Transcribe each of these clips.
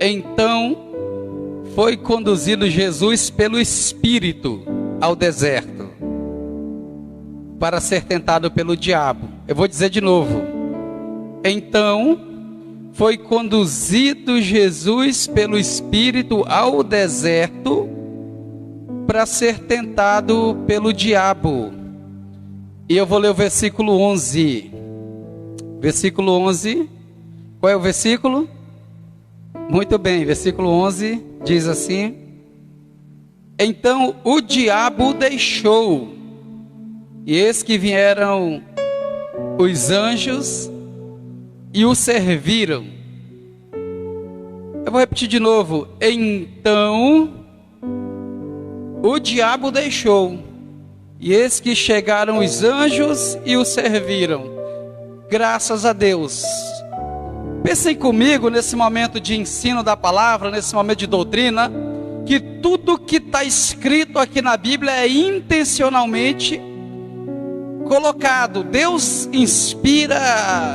Então foi conduzido Jesus pelo Espírito ao deserto para ser tentado pelo diabo. Eu vou dizer de novo. Então foi conduzido Jesus pelo Espírito ao deserto para ser tentado pelo diabo. E eu vou ler o versículo 11. Versículo 11. Qual é o versículo? Muito bem, versículo 11 diz assim: Então o diabo o deixou, e eis que vieram os anjos e o serviram. Eu vou repetir de novo. Então o diabo deixou, e eis que chegaram os anjos e o serviram. Graças a Deus. Pensem comigo nesse momento de ensino da palavra, nesse momento de doutrina, que tudo que está escrito aqui na Bíblia é intencionalmente colocado. Deus inspira,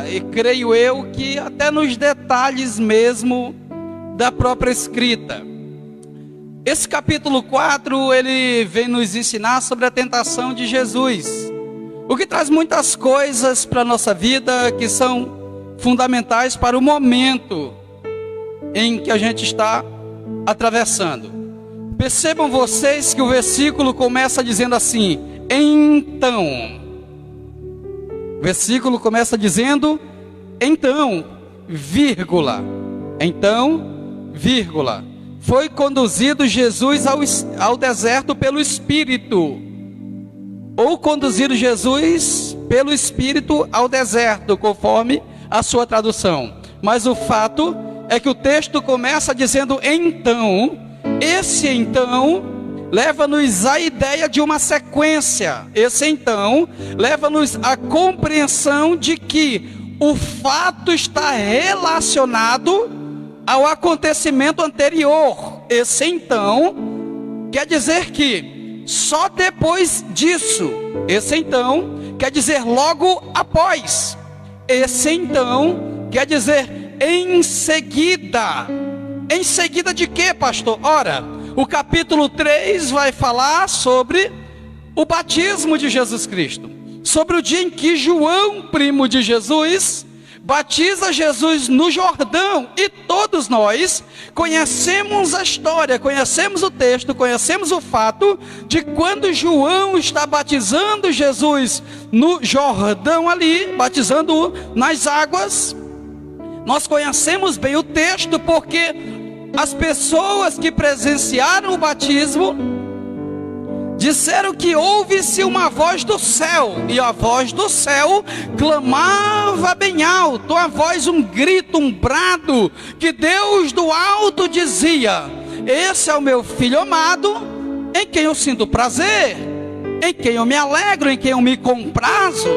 e creio eu que até nos detalhes mesmo da própria escrita. Esse capítulo 4, ele vem nos ensinar sobre a tentação de Jesus, o que traz muitas coisas para a nossa vida que são fundamentais para o momento em que a gente está atravessando. Percebam vocês que o versículo começa dizendo assim: então. O versículo começa dizendo então, vírgula. Então, vírgula. Foi conduzido Jesus ao deserto pelo Espírito. Ou conduzido Jesus pelo Espírito ao deserto, conforme a sua tradução. Mas o fato é que o texto começa dizendo então. Esse então leva-nos à ideia de uma sequência. Esse então leva-nos à compreensão de que o fato está relacionado ao acontecimento anterior. Esse então quer dizer que só depois disso. Esse então quer dizer logo após. Esse então quer dizer em seguida. Em seguida de quê, pastor? Ora, o capítulo 3 vai falar sobre o batismo de Jesus Cristo, sobre o dia em que João, primo de Jesus, batiza Jesus no Jordão. E todos nós conhecemos a história, conhecemos o texto, conhecemos o fato de quando João está batizando Jesus no Jordão ali, batizando-o nas águas. Nós conhecemos bem o texto porque as pessoas que presenciaram o batismo disseram que ouve-se uma voz do céu, e a voz do céu clamava bem alto, a voz, um grito, um brado, que Deus do alto dizia: esse é o meu filho amado, em quem eu sinto prazer, em quem eu me alegro, em quem eu me comprazo.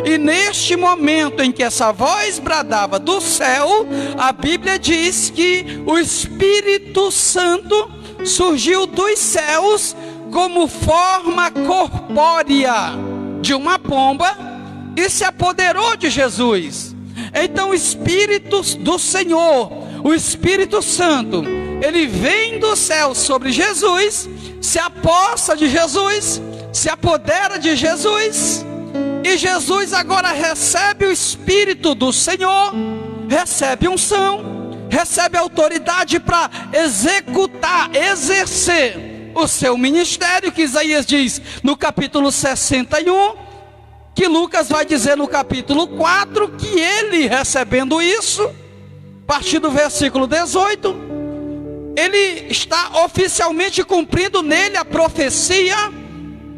E neste momento em que essa voz bradava do céu, a Bíblia diz que o Espírito Santo surgiu dos céus como forma corpórea de uma pomba e se apoderou de Jesus. Então o Espírito do Senhor, o Espírito Santo, ele vem do céu sobre Jesus, se apossa de Jesus, se apodera de Jesus, e Jesus agora recebe o Espírito do Senhor, recebe unção, recebe autoridade para executar, exercer o seu ministério, que Isaías diz no capítulo 61, que Lucas vai dizer no capítulo 4, que ele, recebendo isso, a partir do versículo 18, ele está oficialmente cumprindo nele a profecia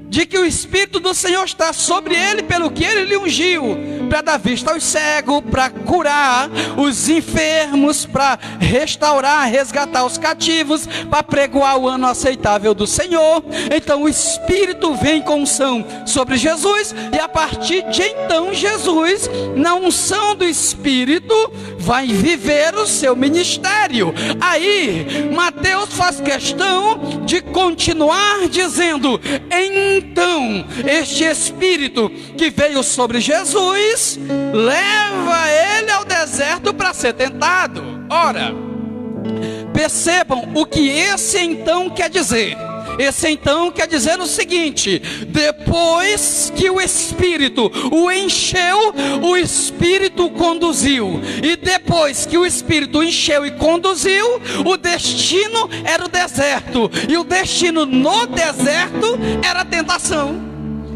de que o Espírito do Senhor está sobre ele, pelo que ele lhe ungiu, para dar vista aos cegos, para curar os enfermos, para restaurar, resgatar os cativos, para pregoar o ano aceitável do Senhor. Então o Espírito vem com unção sobre Jesus, e a partir de então Jesus, na unção do Espírito, vai viver o seu ministério. Aí Mateus faz questão de continuar dizendo: então este Espírito que veio sobre Jesus leva ele ao deserto para ser tentado. Ora, Percebam o que esse então quer dizer. Esse então quer dizer o seguinte: depois que o Espírito o encheu, o Espírito o conduziu. E depois que o Espírito encheu e conduziu, o destino era o deserto. E o destino no deserto era a tentação.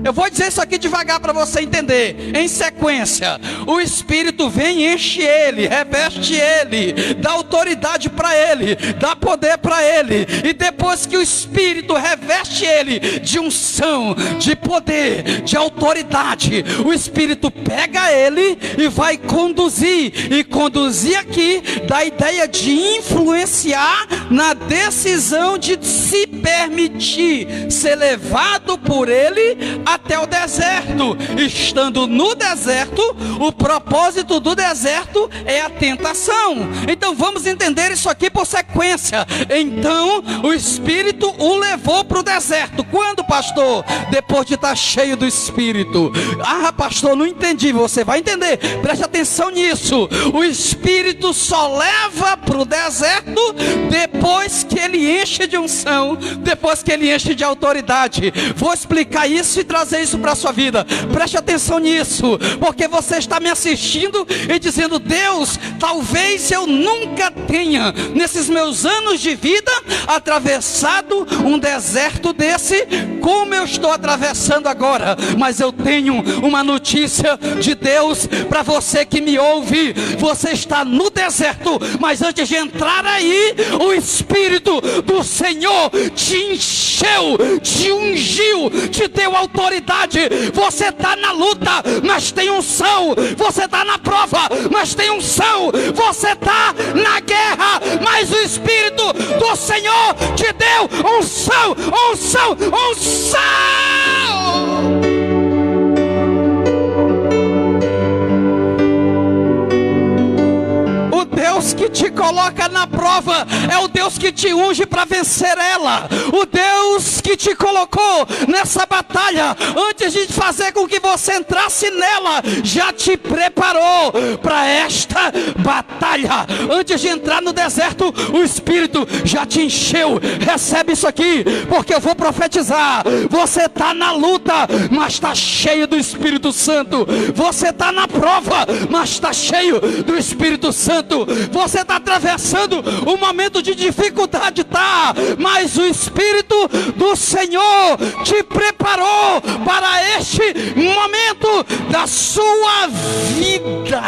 Eu vou dizer isso aqui devagar para você entender. Em sequência, o Espírito vem e enche ele, reveste ele, dá autoridade para ele, dá poder para ele. E depois que o Espírito reveste ele de unção, de poder, de autoridade, o Espírito pega ele e vai conduzir. E conduzir aqui dá a ideia de influenciar na decisão de se permitir ser levado por ele até o deserto. Estando no deserto, o propósito do deserto é a tentação. Então vamos entender isso aqui por sequência. Então o Espírito o levou para o deserto. Quando, pastor? Depois de estar cheio do Espírito. Ah, pastor, não entendi. Você vai entender, preste atenção nisso. O Espírito só leva para o deserto depois que ele enche de unção, depois que ele enche de autoridade. Vou explicar isso e trazer isso para a sua vida. Preste atenção nisso, porque você está me assistindo e dizendo: Deus, talvez eu nunca tenha, nesses meus anos de vida, atravessado um deserto desse, como eu estou atravessando agora. Mas eu tenho uma notícia de Deus para você que me ouve. Você está no deserto, mas antes de entrar aí, o Espírito do Senhor te encheu, te ungiu, te deu autoridade. Você está na luta, mas tem unção. Você está na prova, mas tem unção. Você está na guerra, mas o Espírito do Senhor te deu unção, unção, unção. Deus que te coloca na prova é o Deus que te unge para vencer ela. O Deus que te colocou nessa batalha, antes de fazer com que você entrasse nela, já te preparou para esta batalha. Antes de entrar no deserto, o Espírito já te encheu. Recebe isso aqui, porque eu vou profetizar. Você está na luta, mas está cheio do Espírito Santo. Você está na prova, mas está cheio do Espírito Santo. Você está atravessando um momento de dificuldade, tá? Mas o Espírito do Senhor te preparou para este momento da sua vida.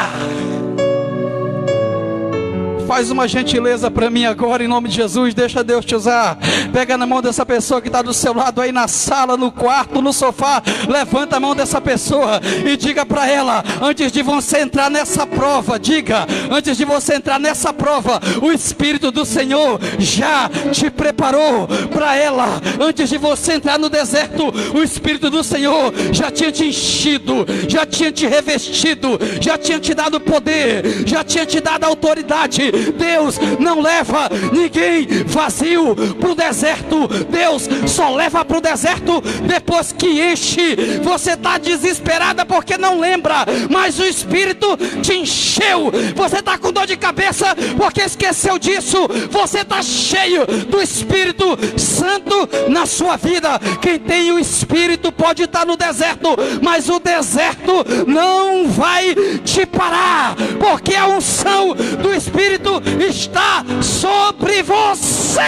Faz uma gentileza para mim agora, em nome de Jesus. Deixa Deus te usar. Pega na mão dessa pessoa que está do seu lado aí na sala, no quarto, no sofá. Levanta a mão dessa pessoa e diga para ela: antes de você entrar nessa prova, diga, antes de você entrar nessa prova, o Espírito do Senhor já te preparou para ela. Antes de você entrar no deserto, o Espírito do Senhor já tinha te enchido, já tinha te revestido, já tinha te dado poder, já tinha te dado autoridade. Deus não leva ninguém vazio para o deserto. Deus só leva para o deserto depois que enche. Você está desesperada porque não lembra, mas o Espírito te encheu. Você está com dor de cabeça porque esqueceu disso. Você está cheio do Espírito Santo na sua vida. Quem tem o Espírito pode estar no deserto, mas o deserto não vai te parar, porque a unção do Espírito está sobre você.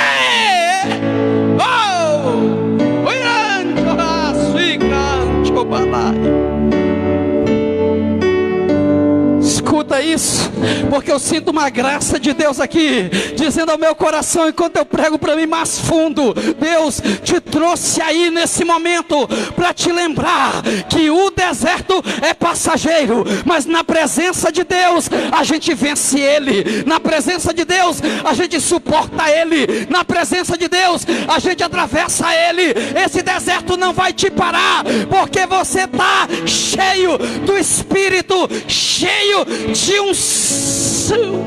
Escuta isso, porque eu sinto uma graça de Deus aqui, dizendo ao meu coração, enquanto eu prego para mim mais fundo: Deus te trouxe aí nesse momento para te lembrar que o deserto é passageiro, mas na presença de Deus a gente vence ele, na presença de Deus a gente suporta ele, na presença de Deus a gente atravessa ele. Esse deserto não vai te parar, porque você está cheio do Espírito, cheio de unção.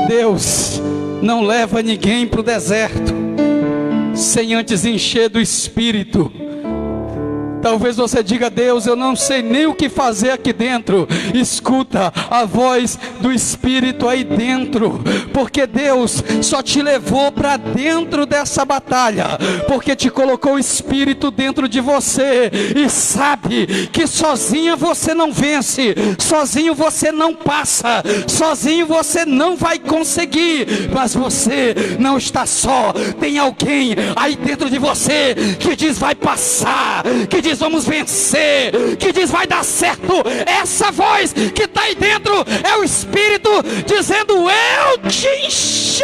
Deus não leva ninguém para o deserto sem antes encher do Espírito. Talvez você diga: Deus, eu não sei nem o que fazer aqui dentro. Escuta a voz do Espírito aí dentro, porque Deus só te levou para dentro dessa batalha, porque te colocou o Espírito dentro de você, e sabe que sozinha você não vence, sozinho você não passa, sozinho você não vai conseguir. Mas você não está só, tem alguém aí dentro de você que diz: vai passar, que diz: vamos vencer, que diz: vai dar certo. Essa voz que está aí dentro é o Espírito dizendo: eu te enchi.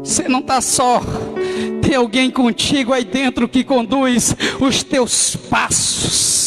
Você não está só, tem alguém contigo aí dentro que conduz os teus passos.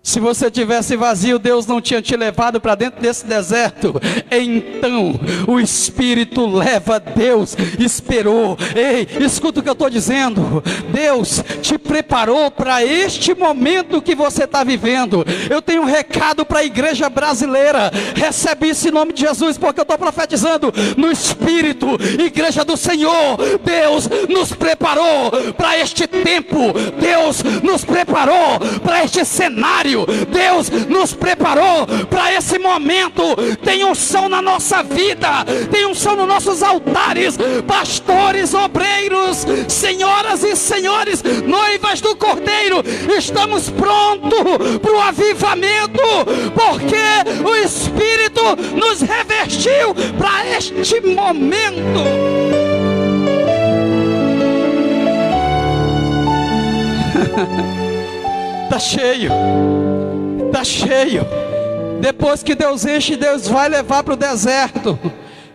Se você tivesse vazio, Deus não tinha te levado para dentro desse deserto. Então o Espírito leva. Deus esperou. Ei, escuta o que eu estou dizendo. Deus te preparou para este momento que você está vivendo. Eu tenho um recado para a igreja brasileira. Recebe isso em nome de Jesus, porque eu estou profetizando no Espírito. Igreja do Senhor, Deus nos preparou para este tempo. Deus nos preparou para este cenário. Deus nos preparou para esse momento. Tem unção na nossa vida, tem unção nos nossos altares. Pastores, obreiros, senhoras e senhores, noivas do Cordeiro, estamos prontos para o avivamento, porque o Espírito nos revestiu para este momento. Está cheio, está cheio. Depois que Deus enche, Deus vai levar para o deserto.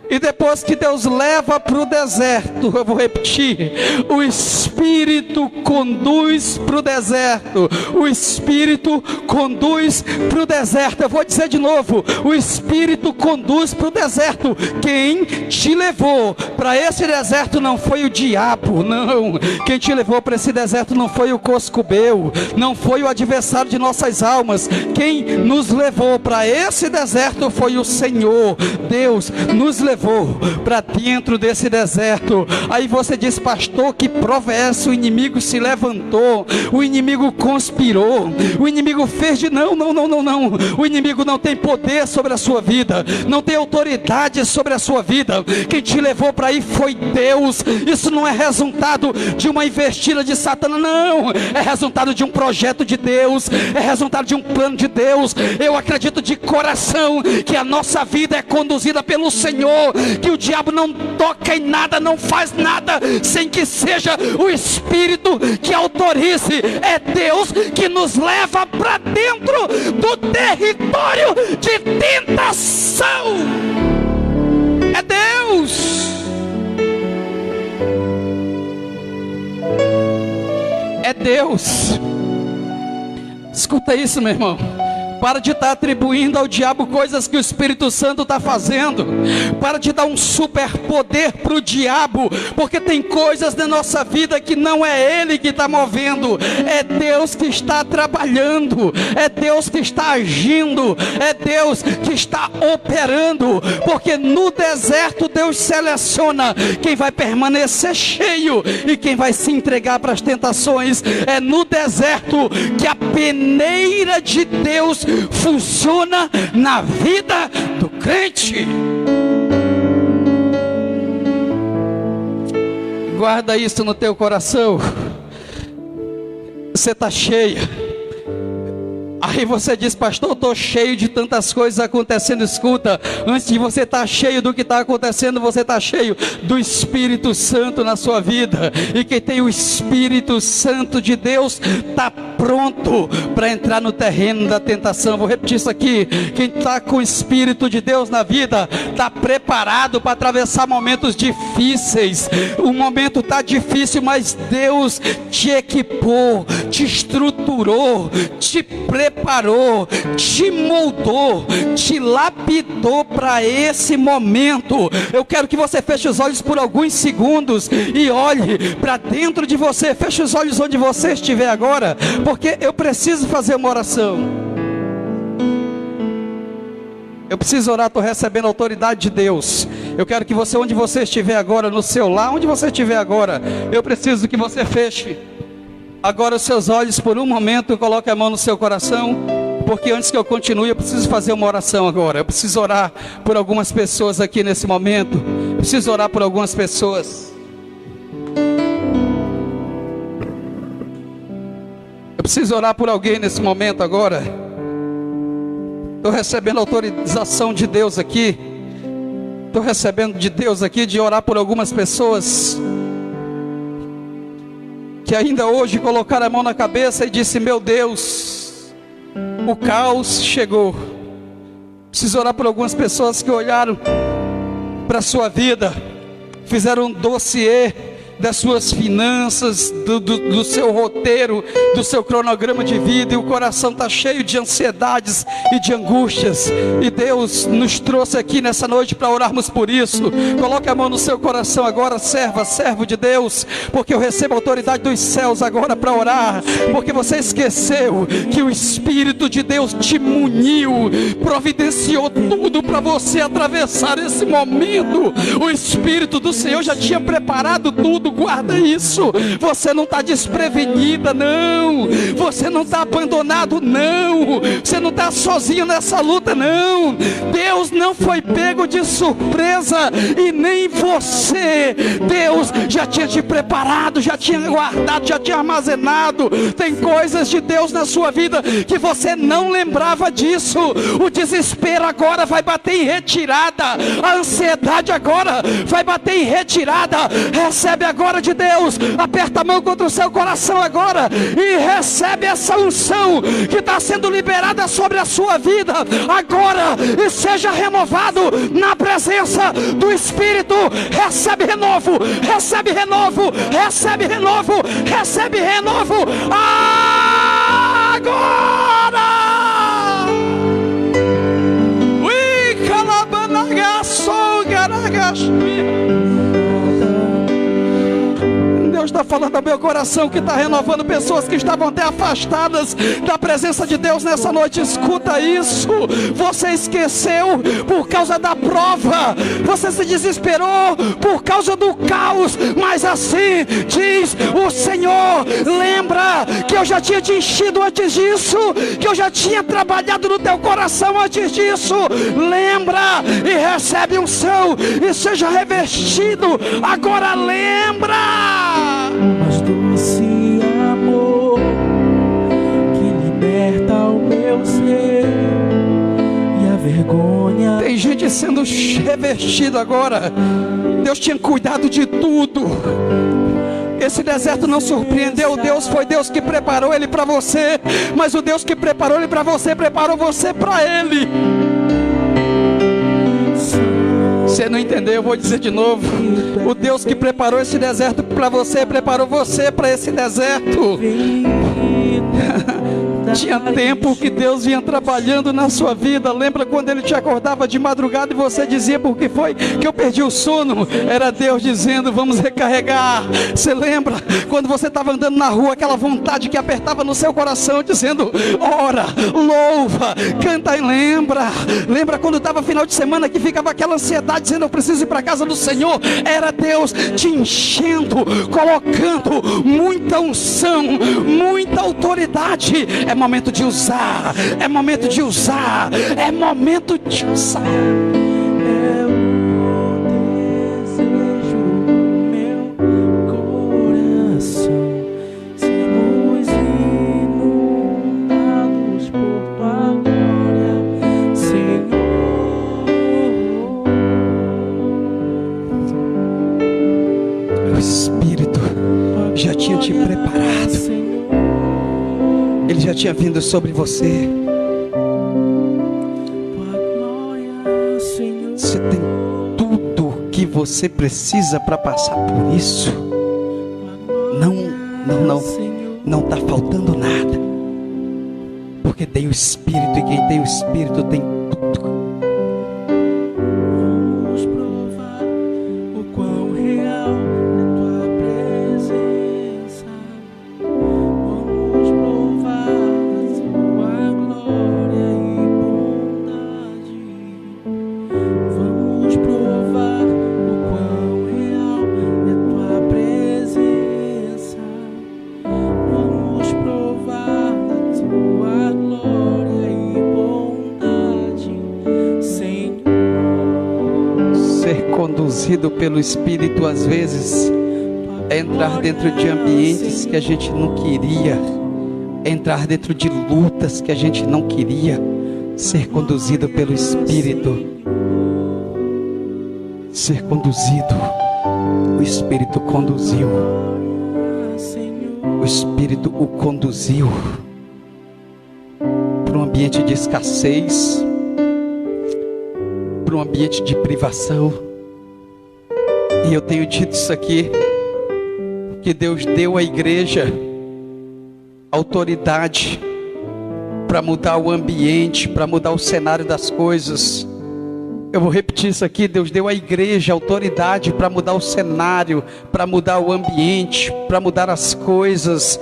E depois que Deus leva para o deserto, eu vou repetir: o Espírito conduz para o deserto. O Espírito conduz para o deserto. Eu vou dizer de novo: o Espírito conduz para o deserto. Quem te levou para esse deserto não foi o diabo, não. Quem te levou para esse deserto não foi o coscubeu, não foi o adversário de nossas almas. Quem nos levou para esse deserto foi o Senhor. Deus nos levou para dentro desse deserto. Aí você diz: pastor, que prova é essa? O inimigo se levantou, o inimigo conspirou, o inimigo fez de... Não. O inimigo não tem poder sobre a sua vida, não tem autoridade sobre a sua vida. Quem te levou para aí foi Deus. Isso não é resultado de uma investida de Satanás, não. É resultado de um projeto de Deus, é resultado de um plano de Deus. Eu acredito de coração que a nossa vida é conduzida pelo Senhor, que o diabo não toca em nada, não faz nada sem que seja o Espírito que autorize. É Deus que nos leva para dentro do território de tentação. É Deus. É Deus. Escuta isso, meu irmão. Para de estar atribuindo ao diabo coisas que o Espírito Santo está fazendo. Para de dar um superpoder para o diabo, porque tem coisas na nossa vida que não é ele que está movendo, é Deus que está trabalhando, é Deus que está agindo, é Deus que está operando. Porque no deserto Deus seleciona quem vai permanecer cheio e quem vai se entregar para as tentações. É no deserto que a peneira de Deus funciona na vida do crente. Guarda isso no teu coração. Você está cheia. Aí você diz: pastor, eu estou cheio de tantas coisas acontecendo. Escuta, antes de você estar cheio do que está acontecendo, você está cheio do Espírito Santo na sua vida. E quem tem o Espírito Santo de Deus está pronto para entrar no terreno da tentação. Vou repetir isso aqui: quem está com o Espírito de Deus na vida está preparado para atravessar momentos difíceis. O momento está difícil, mas Deus te equipou, te estruturou, te preparou, te moldou, te lapidou para esse momento. Eu quero que você feche os olhos por alguns segundos e olhe para dentro de você. Feche os olhos onde você estiver agora, porque eu preciso fazer uma oração. Eu preciso orar. Estou recebendo a autoridade de Deus. Eu quero que você, onde você estiver agora, no seu lar, onde você estiver agora, eu preciso que você feche agora os seus olhos por um momento, coloque a mão no seu coração, porque antes que eu continue, eu preciso fazer uma oração agora. Eu preciso orar por algumas pessoas aqui nesse momento. Eu preciso orar por algumas pessoas. Eu preciso orar por alguém nesse momento agora. Estou recebendo autorização de Deus aqui. Estou recebendo de Deus aqui de orar por algumas pessoas que ainda hoje colocaram a mão na cabeça e disse: meu Deus, o caos chegou. Preciso orar por algumas pessoas que olharam para a sua vida, fizeram um dossiê das suas finanças, do seu roteiro, do seu cronograma de vida, e o coração está cheio de ansiedades e de angústias, e Deus nos trouxe aqui nessa noite para orarmos por isso. Coloque a mão no seu coração agora, servo de Deus, porque eu recebo a autoridade dos céus agora para orar, porque você esqueceu que o Espírito de Deus te muniu, providenciou tudo para você atravessar esse momento. O Espírito do Senhor já tinha preparado tudo. Guarda isso. Você não está desprevenida, não. Você não está abandonado, não. Você não está sozinho nessa luta, não. Deus não foi pego de surpresa, e nem você. Deus já tinha te preparado, já tinha guardado, já tinha armazenado. Tem coisas de Deus na sua vida que você não lembrava disso. O desespero agora vai bater em retirada. A ansiedade agora vai bater em retirada. Recebe agora de Deus, aperta a mão contra o seu coração agora e recebe essa unção que está sendo liberada sobre a sua vida agora, e seja renovado na presença do Espírito. Recebe renovo, recebe renovo, recebe renovo, recebe renovo agora. Ui, calabanaga, Deus está falando ao meu coração, que está renovando pessoas que estavam até afastadas da presença de Deus nessa noite. Escuta isso. Você esqueceu por causa da prova, você se desesperou por causa do caos, mas assim diz o Senhor: lembra que eu já tinha te enchido antes disso, que eu já tinha trabalhado no teu coração antes disso. Lembra e recebe unção e seja revestido agora. Lembra. Mas doce amor que liberta o meu ser, e a vergonha. Tem gente sendo revestido agora. Deus tinha cuidado de tudo. Esse deserto não surpreendeu Deus, foi Deus que preparou ele para você. Mas o Deus que preparou ele para você, preparou você para ele. Você não entendeu, eu vou dizer de novo. O Deus que preparou esse deserto para você, preparou você para esse deserto. Tinha tempo que Deus vinha trabalhando na sua vida. Lembra quando Ele te acordava de madrugada e você dizia: por que foi que eu perdi o sono? Era Deus dizendo: vamos recarregar. Você lembra quando você estava andando na rua, aquela vontade que apertava no seu coração, dizendo: ora, louva, canta. E lembra quando estava final de semana, que ficava aquela ansiedade, dizendo: eu preciso ir para a casa do Senhor? Era Deus te enchendo, colocando muita unção, muita autoridade. É momento de usar, é momento de usar, é momento de usar. É o desejo do meu coração, sermos inundados por tua glória, Senhor. O Espírito já tinha te preparado. Ele já tinha vindo sobre você. Você tem tudo que você precisa para passar por isso. Não está faltando nada. Porque tem o Espírito, e quem tem o Espírito tem tudo. Vamos provar o quão real é tua presença. Vamos provar tua glória e bondade. Vamos provar conduzido pelo Espírito, às vezes, é entrar dentro de ambientes que a gente não queria, entrar dentro de lutas que a gente não queria, ser conduzido pelo Espírito, ser conduzido. O Espírito conduziu, o Espírito o conduziu para um ambiente de escassez, para um ambiente de privação. E eu tenho dito isso aqui, que Deus deu à igreja autoridade para mudar o ambiente, para mudar o cenário das coisas. Eu vou repetir isso aqui: Deus deu à igreja autoridade para mudar o cenário, para mudar o ambiente, para mudar as coisas.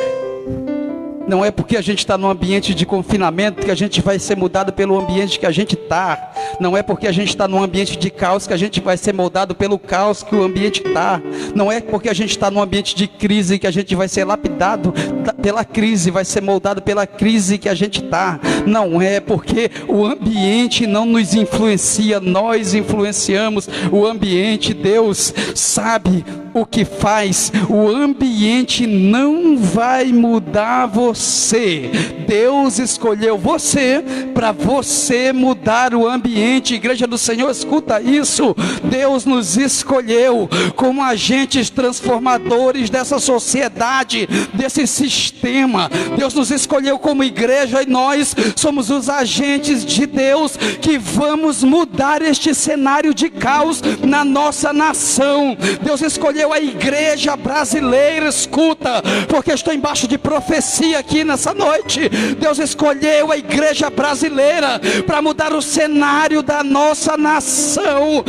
Não é porque a gente está num ambiente de confinamento que a gente vai ser mudado pelo ambiente que a gente está. Não é porque a gente está num ambiente de caos que a gente vai ser moldado pelo caos que o ambiente está. Não é porque a gente está num ambiente de crise que a gente vai ser lapidado pela crise, vai ser moldado pela crise que a gente está. Não é porque o ambiente não nos influencia, nós influenciamos o ambiente. Deus sabe o que faz. O ambiente não vai mudar você. Deus escolheu você para você mudar o ambiente. Igreja do Senhor, escuta isso. Deus nos escolheu como agentes transformadores dessa sociedade, desse sistema. Deus nos escolheu como igreja e nós somos os agentes de Deus que vamos mudar este cenário de caos na nossa nação. Deus escolheu a igreja brasileira, escuta, porque estou embaixo de profecia aqui nessa noite. Deus escolheu a igreja brasileira para mudar o cenário da nossa nação.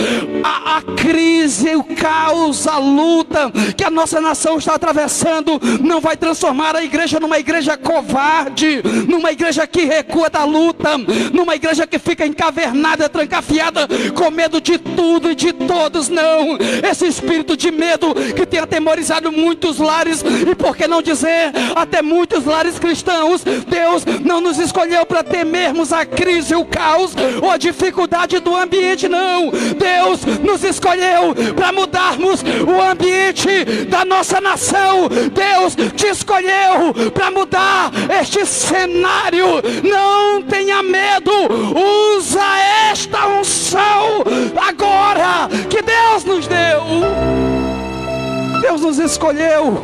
A crise, o caos, a luta que a nossa nação está atravessando não vai transformar a igreja numa igreja covarde, numa igreja que recua da luta, numa igreja que fica encavernada, trancafiada, com medo de tudo e de todos. Não, esse espírito de medo que tem atemorizado muitos lares, e por que não dizer até muitos lares cristãos. Deus não nos escolheu para temermos a crise, o caos ou a dificuldade do ambiente, não. Deus nos escolheu para mudarmos o ambiente da nossa nação. Deus te escolheu para mudar este cenário. Não tenha medo, usa esta unção agora que Deus nos deu. Deus nos escolheu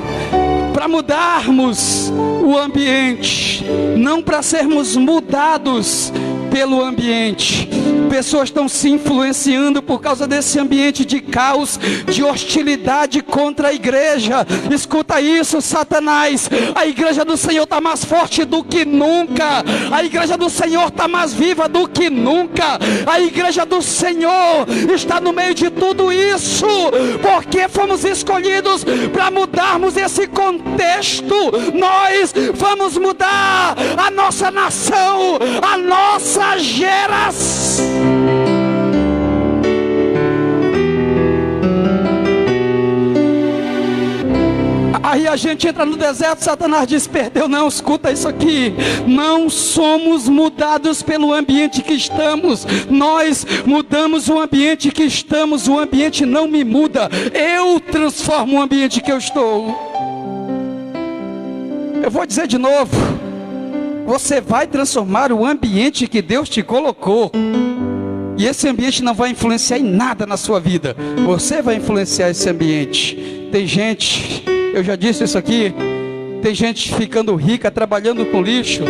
para mudarmos o ambiente, não para sermos mudados pelo ambiente. Pessoas estão se influenciando por causa desse ambiente de caos, de hostilidade contra a igreja. Escuta isso, Satanás. A igreja do Senhor está mais forte do que nunca. A igreja do Senhor está mais viva do que nunca. A igreja do Senhor está no meio de tudo isso, porque fomos escolhidos para mudarmos esse contexto. Nós vamos mudar a nossa nação, a nossa geração. Aí a gente entra no deserto, Satanás diz: perdeu. Não, escuta isso aqui. Não somos mudados pelo ambiente que estamos. Nós mudamos o ambiente que estamos. O ambiente não me muda. Eu transformo o ambiente que eu estou. Eu vou dizer de novo. Você vai transformar o ambiente que Deus te colocou. E esse ambiente não vai influenciar em nada na sua vida. Você vai influenciar esse ambiente. Tem gente, eu já disse isso aqui, tem gente ficando rica trabalhando com lixo,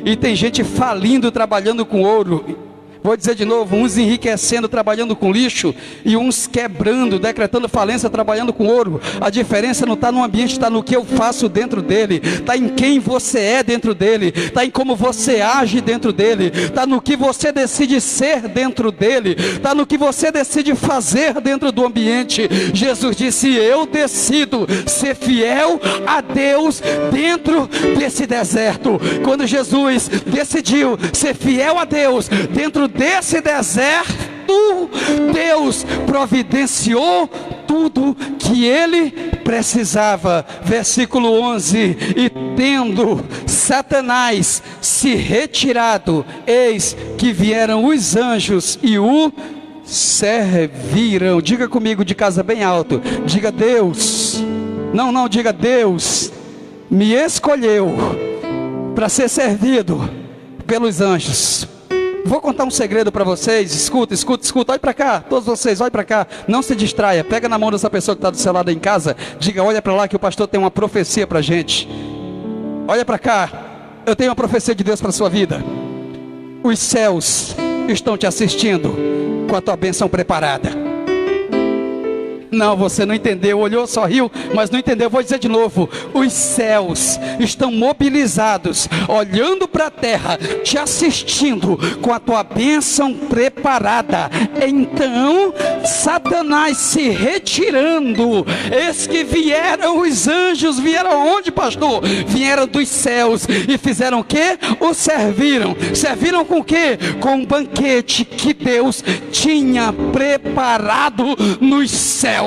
e tem gente falindo trabalhando com ouro. Vou dizer de novo: uns enriquecendo trabalhando com lixo, e uns quebrando, decretando falência trabalhando com ouro. A diferença não está no ambiente, está no que eu faço dentro dele, está em quem você é dentro dele, está em como você age dentro dele, está no que você decide ser dentro dele, está no que você decide fazer dentro do ambiente. Jesus disse: eu decido ser fiel a Deus dentro desse deserto. Quando Jesus decidiu ser fiel a Deus dentro desse deserto, Deus providenciou tudo que ele precisava. Versículo 11: e tendo Satanás se retirado, eis que vieram os anjos e o serviram. Diga comigo de casa bem alto. Diga: Deus, não, diga: Deus me escolheu para ser servido pelos anjos. Vou contar um segredo para vocês. Escuta. Olhe para cá, todos vocês, olhe para cá. Não se distraia. Pega na mão dessa pessoa que está do seu lado em casa. Diga: olha para lá que o pastor tem uma profecia para a gente. Olha para cá. Eu tenho uma profecia de Deus para a sua vida. Os céus estão te assistindo com a tua bênção preparada. Não, você não entendeu, olhou, só riu, mas não entendeu. Vou dizer de novo: os céus estão mobilizados, olhando para a terra, te assistindo com a tua bênção preparada. Então Satanás se retirando, eis que vieram os anjos. Vieram onde, pastor? Vieram dos céus e fizeram o quê? O serviram. Serviram com o quê? Com um banquete que Deus tinha preparado nos céus.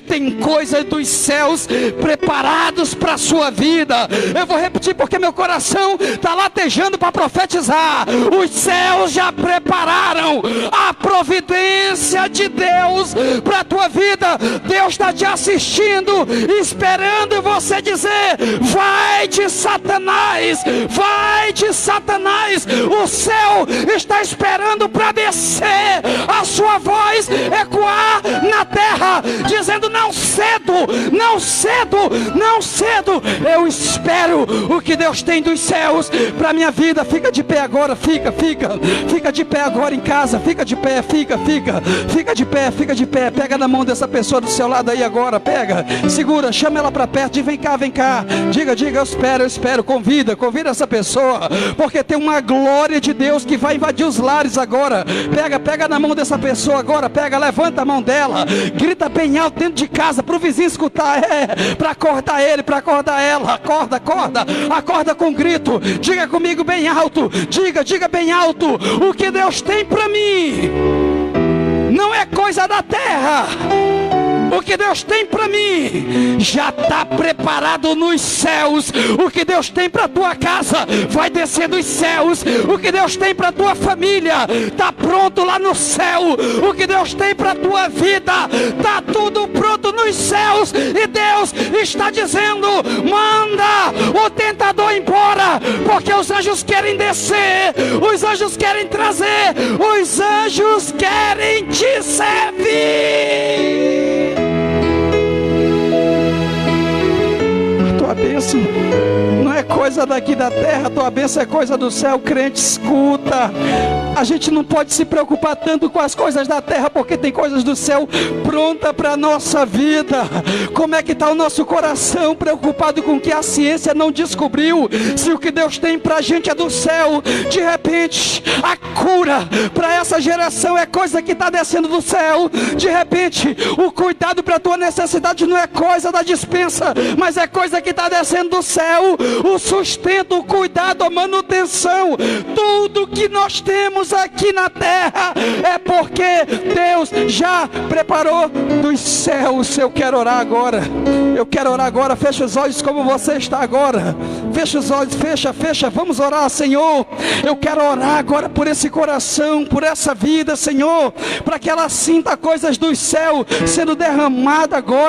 Tem coisas dos céus preparados para a sua vida. Eu vou repetir porque meu coração está latejando para profetizar. Os céus já prepararam a providência de Deus para a tua vida. Deus está te assistindo, esperando você dizer: vai de Satanás, vai de Satanás. O céu está esperando para descer, a sua voz ecoar na terra, dizendo: não cedo, não cedo, não cedo. Eu espero o que Deus tem dos céus para minha vida. Fica de pé agora, fica de pé agora em casa, fica de pé, fica de pé. Pega na mão dessa pessoa do seu lado aí agora, pega, segura, chama ela para perto e vem cá, diga, eu espero, convida essa pessoa, porque tem uma glória de Deus que vai invadir os lares agora. Pega na mão dessa pessoa agora, levanta a mão dela, grita bem alto dentro de casa para o vizinho escutar, para acordar ele, para acordar ela. Acorda com grito. Diga comigo bem alto, diga bem alto: o que Deus tem para mim não é coisa da terra. O que Deus tem para mim já está preparado nos céus. O que Deus tem para a tua casa vai descer dos céus. O que Deus tem para a tua família está pronto lá no céu. O que Deus tem para a tua vida está tudo pronto nos céus. E Deus está dizendo: manda o tentador embora, porque os anjos querem descer, os anjos querem trazer, os anjos querem te servir. Tua bênção não é coisa daqui da terra, tua bênção é coisa do céu. Crente, escuta. A gente não pode se preocupar tanto com as coisas da terra, porque tem coisas do céu pronta para a nossa vida. Como é que está o nosso coração preocupado com o que a ciência não descobriu? Se o que Deus tem para a gente é do céu, de repente a cura para essa geração é coisa que está descendo do céu. De repente o cuidado para a tua necessidade não é coisa da despensa, mas é coisa que está descendo do céu. O sustento, o cuidado, a manutenção, tudo que nós temos aqui na terra é porque Deus já preparou dos céus. Eu quero orar agora. Fecha os olhos como você está agora. Fecha os olhos, fecha. Vamos orar, Senhor. Eu quero orar agora por esse coração, por essa vida, Senhor, para que ela sinta coisas do céu sendo derramada agora.